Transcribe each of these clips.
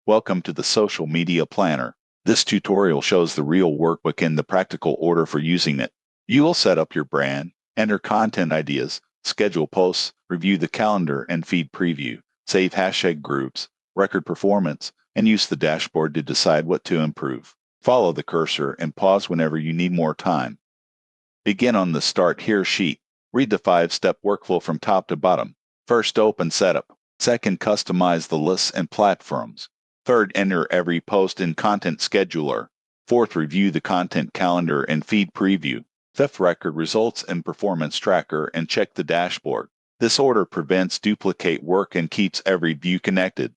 Welcome to the Social Media Planner. This tutorial shows the real workbook and the practical order for using it. You will set up your brand, enter content ideas, schedule posts, review the calendar and feed preview, save hashtag groups, record performance, and use the dashboard to decide what to improve. Follow the cursor and pause whenever you need more time. Begin on the Start Here sheet. Read the 5-step workflow from top to bottom. First, open Setup. Second, customize the lists and platforms. Third, enter every post in Content Scheduler. Fourth, review the content calendar and feed preview. Fifth, record results and performance tracker and check the dashboard. This order prevents duplicate work and keeps every view connected.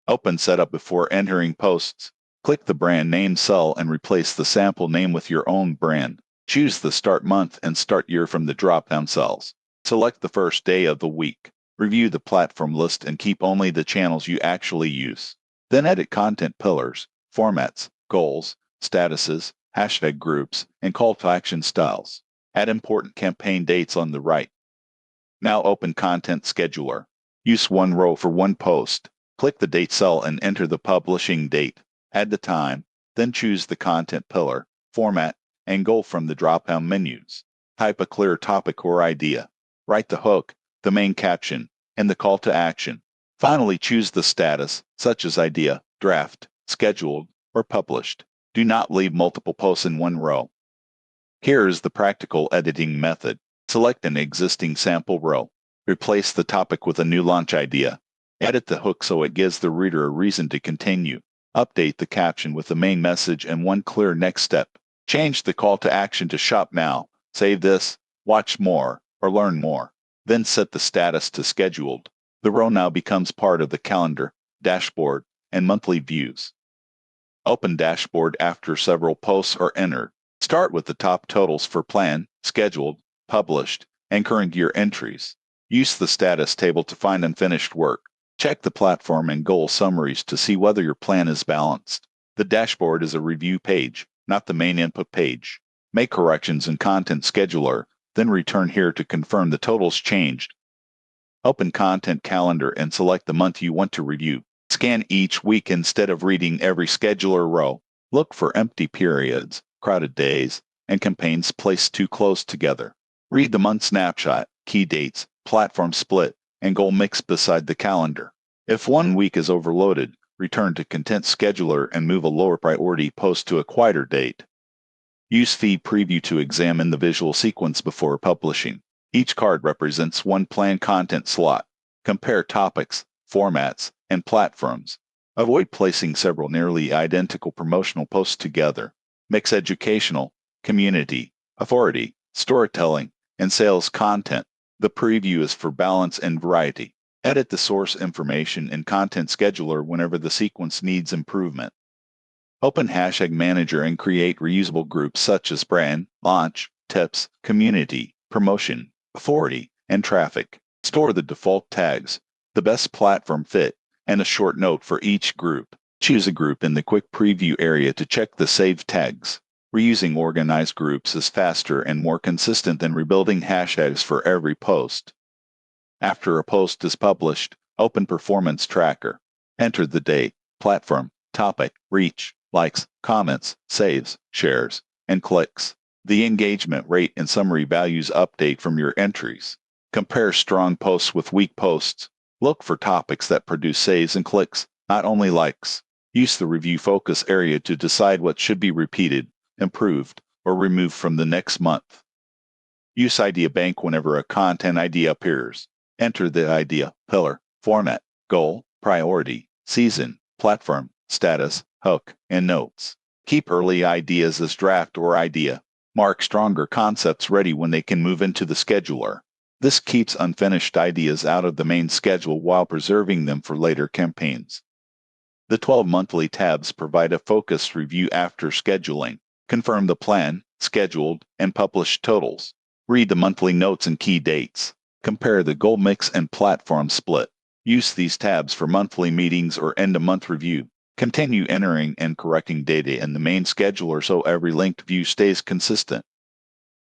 Open Setup before entering posts. Click the brand name cell and replace the sample name with your own brand. Choose the Start Month and Start Year from the drop-down cells. Select the first day of the week. Review the platform list and keep only the channels you actually use. Then edit content pillars, formats, goals, statuses, hashtag groups, and call to action styles. Add important campaign dates on the right. Now open Content Scheduler. Use one row for one post. Click the date cell and enter the publishing date. Add the time, then choose the content pillar, format, and goal from the drop-down menus. Type a clear topic or idea. Write the hook, the main caption, and the call to action. Finally, choose the status, such as idea, draft, scheduled, or published. Do not leave multiple posts in one row. Here is the practical editing method. Select an existing sample row. Replace the topic with a new launch idea. Edit the hook so it gives the reader a reason to continue. Update the caption with the main message and one clear next step. Change the call to action to Shop Now, Save This, Watch More, or Learn More. Then set the status to Scheduled. The row now becomes part of the calendar, dashboard, and monthly views. Open Dashboard after several posts are entered. Start with the top totals for planned, scheduled, published, and current year entries. Use the status table to find unfinished work. Check the platform and goal summaries to see whether your plan is balanced. The dashboard is a review page, not the main input page. Make corrections in Content Scheduler, then return here to confirm the totals changed. Open Content Calendar and select the month you want to review. Scan each week instead of reading every scheduler row. Look for empty periods, crowded days, and campaigns placed too close together. Read the month snapshot, key dates, platform split, and goal mix beside the calendar. If one week is overloaded, return to Content Scheduler and move a lower priority post to a quieter date. Use Feed Preview to examine the visual sequence before publishing. Each card represents one planned content slot. Compare topics, formats, and platforms. Avoid placing several nearly identical promotional posts together. Mix educational, community, authority, storytelling, and sales content. The preview is for balance and variety. Edit the source information in Content Scheduler whenever the sequence needs improvement. Open Hashtag Manager and create reusable groups such as brand, launch, tips, community, promotion, authority, and traffic. Store the default tags, the best platform fit, and a short note for each group. Choose a group in the quick preview area to check the saved tags. Reusing organized groups is faster and more consistent than rebuilding hashtags for every post. After a post is published, open Performance Tracker. Enter the date, platform, topic, reach, likes, comments, saves, shares, and clicks. The engagement rate and summary values update from your entries. Compare strong posts with weak posts. Look for topics that produce saves and clicks, not only likes. Use the review focus area to decide what should be repeated, improved, or removed from the next month. Use Idea Bank whenever a content idea appears. Enter the idea, pillar, format, goal, priority, season, platform, status, hook, and notes. Keep early ideas as draft or idea. Mark stronger concepts ready when they can move into the scheduler. This keeps unfinished ideas out of the main schedule while preserving them for later campaigns. The 12 monthly tabs provide a focused review after scheduling. Confirm the plan, scheduled, and published totals. Read the monthly notes and key dates. Compare the goal mix and platform split. Use these tabs for monthly meetings or end-of-month review. Continue entering and correcting data in the main scheduler so every linked view stays consistent.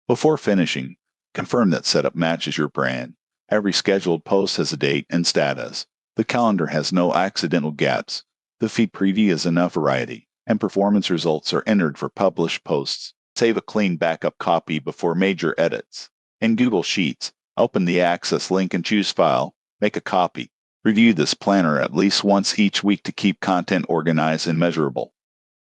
Before finishing, confirm that setup matches your brand. Every scheduled post has a date and status. The calendar has no accidental gaps. The feed preview is enough variety, and performance results are entered for published posts. Save a clean backup copy before major edits. In Google Sheets, open the Access link and choose File, make a copy. Review this planner at least once each week to keep content organized and measurable.